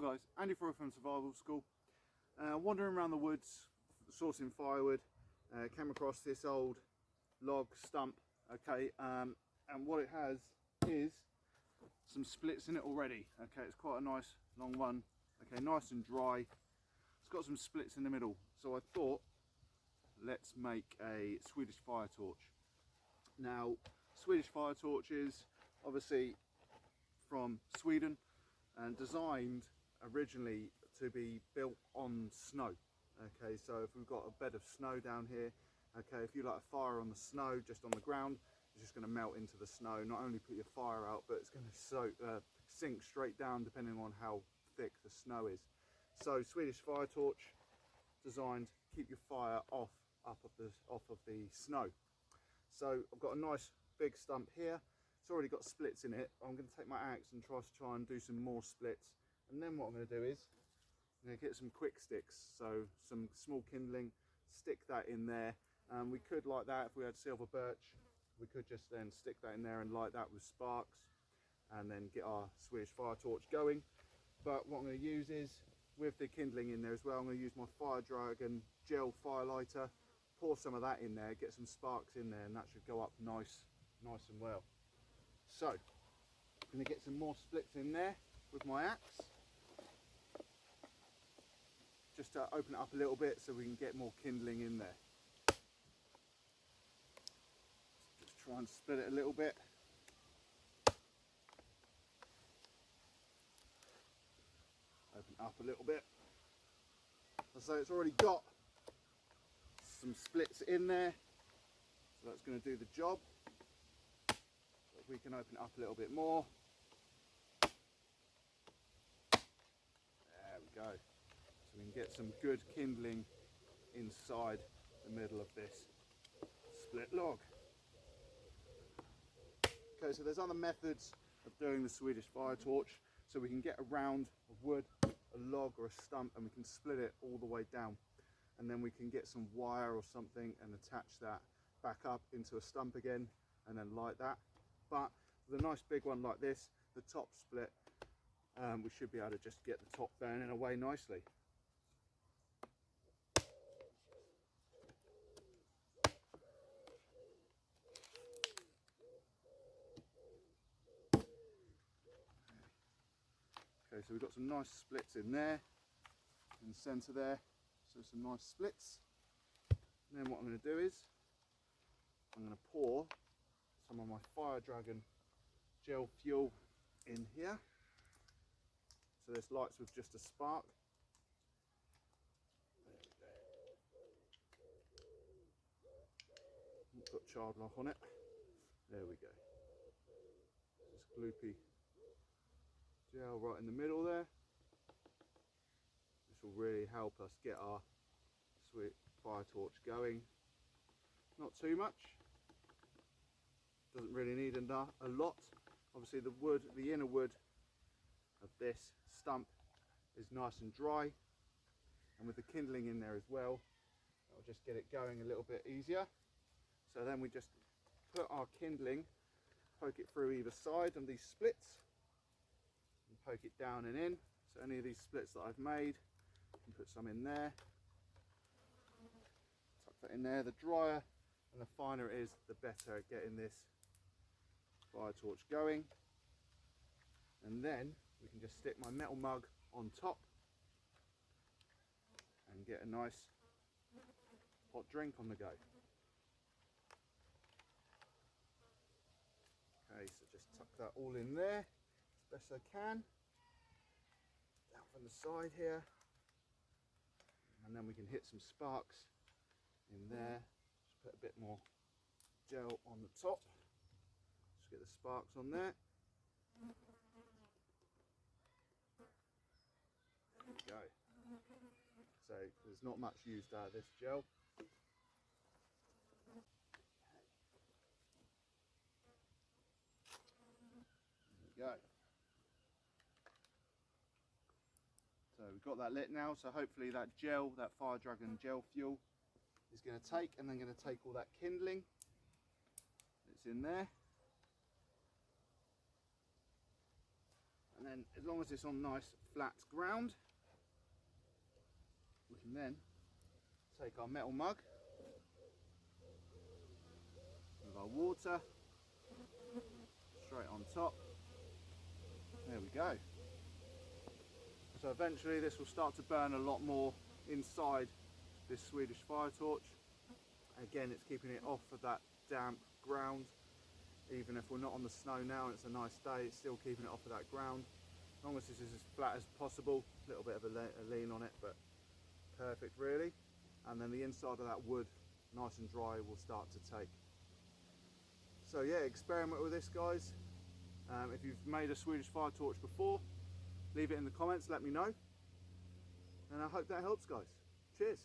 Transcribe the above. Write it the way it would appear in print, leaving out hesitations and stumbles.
Hi guys, Andy from Survival School. Wandering around the woods, sourcing firewood, came across this old log stump, okay, and what it has is some splits in it already, okay. It's quite a nice long one, okay, nice and dry. It's got some splits in the middle, so I thought let's make a Swedish fire torch. Now, Swedish fire torches, obviously from Sweden, and designed originally to be built on snow. Okay, so if we've got a bed of snow down here, okay, if you light a fire on the snow, just on the ground, it's just going to melt into the snow. Not only put your fire out, but it's going to sink straight down depending on how thick the snow is. So Swedish fire torch, designed to keep your fire off of the snow. So I've got a nice big stump here. It's already got splits in it. I'm going to take my axe and try and do some more splits. And then what I'm going to do is I'm going to get some quick sticks, so some small kindling, stick that in there. We could light that if we had silver birch. We could just then stick that in there and light that with sparks and then get our Swedish fire torch going. But what I'm going to use is, with the kindling in there as well, I'm going to use my Fire Dragon gel fire lighter, pour some of that in there, get some sparks in there, and that should go up nice and well. So I'm going to get some more splits in there with my axe, just to open it up a little bit so we can get more kindling in there. Just try and split it a little bit. Open it up a little bit. So it's already got some splits in there, so that's going to do the job. So if we can open it up a little bit more. There we go. So we can get some good kindling inside the middle of this split log. Okay, so there's other methods of doing the Swedish fire torch. So we can get a round of wood, a log or a stump, and we can split it all the way down. And then we can get some wire or something and attach that back up into a stump again and then light that. But with a nice big one like this, the top split, we should be able to just get the top burning away nicely. Okay, so we've got some nice splits in there, in the centre there, so some nice splits. And then what I'm going to do is, I'm going to pour some of my Fire Dragon gel fuel in here. So this lights with just a spark. There we go. Got child lock on it. There we go. This gloopy gel right in the middle there. This will really help us get our sweet fire torch going. Not too much. Doesn't really need a lot. Obviously the wood, the inner wood of this stump is nice and dry, and with the kindling in there as well, that'll just get it going a little bit easier. So then we just put our kindling, poke it through either side on these splits, and poke it down and in. So any of these splits that I've made, you can put some in there. Tuck that in there. The drier and the finer it is, the better at getting this fire torch going. And then we can just stick my metal mug on top and get a nice hot drink on the go. Okay, so just tuck that all in there as best I can. Down from the side here. And then we can hit some sparks in there. Just put a bit more gel on the top. Just get the sparks on there. There we go. So there's not much used out of this gel. There we go. So we've got that lit now, so hopefully that gel, that Fire Dragon gel fuel, is going to take, and then going to take all that kindling that's in there. And then as long as it's on nice flat ground, we can then take our metal mug with our water straight on top. There we go. So eventually this will start to burn a lot more inside this Swedish Fire Torch. Again, it's keeping it off of that damp ground. Even if we're not on the snow now and it's a nice day, it's still keeping it off of that ground. As long as this is as flat as possible, a little bit of a lean on it, but perfect really. And then the inside of that wood, nice and dry, will start to take. So yeah, experiment with this, guys. If you've made a Swedish Fire Torch before, leave it in the comments, let me know. And I hope that helps, guys. Cheers.